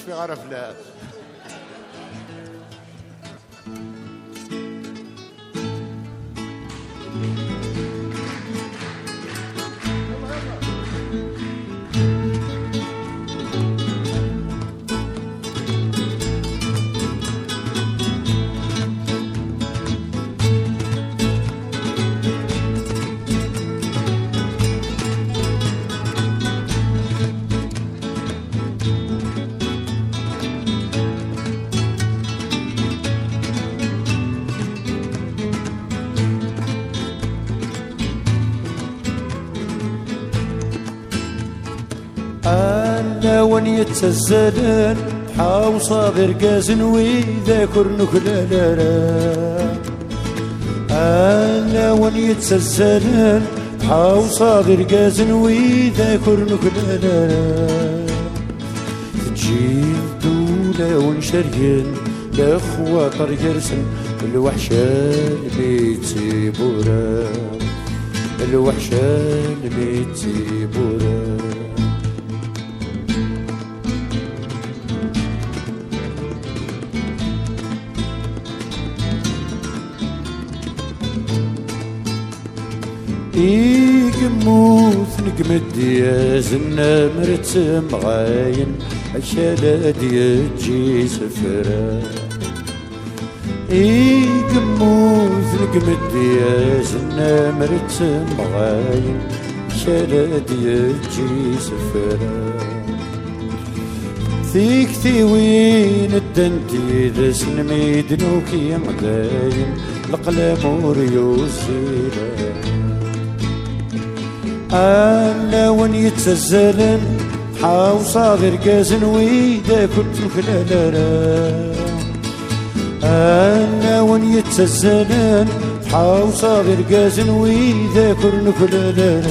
في غرف لا. أنا وين يتسلل حاو صابر قازن ويذاكر نكلالا. أنا وين يتسلل حاو صابر قازن ويذاكر نكلالا. تجي الدولة ونشرين لخواطر يرسم الوحشة الميتي بورا، الوحشة الميتي بورا. يقموث نقمد يا زنا مرتم غاين عشالات يجي سفرا. يقموث نقمد يا زنا مرتم غاين عشالات يجي سفرا. ثيك ثيوين الدنتي ذسن ميدنوكي مغاين القلم وريوزيلا. أنا وين يتسلل حاو صابر قازن ويدا كنت مخلالا. أنا وين يتسلل حاو صابر قازن ويدا كنت مخلالا.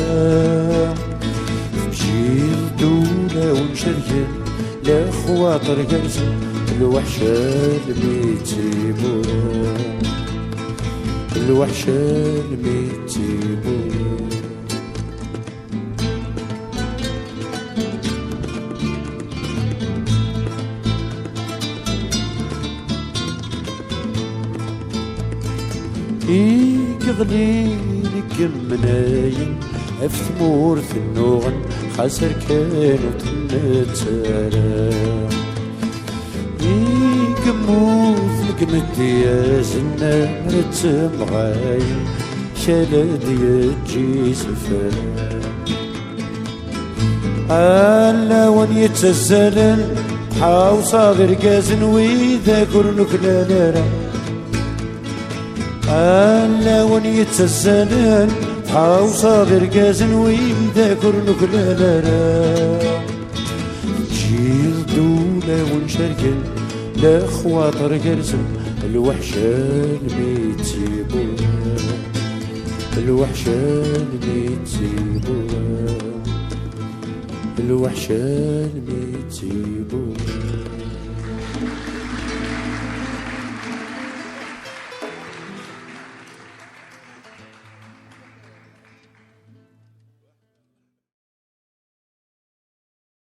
تجي الدولة ونشرين لخواطر قازن الوحشة الميتي بورا، الوحشة الميتي بورا. يقضي لك مناين افتمور النوغن خسر كانوا تنتسارا. يقموث لك مديا زنا مرتم غاين شالد يجي سفرا. ألا وين يتسلل حاو صابر قازن ويذاكر نكلالا. أنا وين يتسلل حاو صابر قازن ويذاكر نكلالا. تجي الدولة ونشركن لخواطر قرزن الوحشة الميتي بورا، الوحشة الميتي بورا، الوحشة الميتي بورا.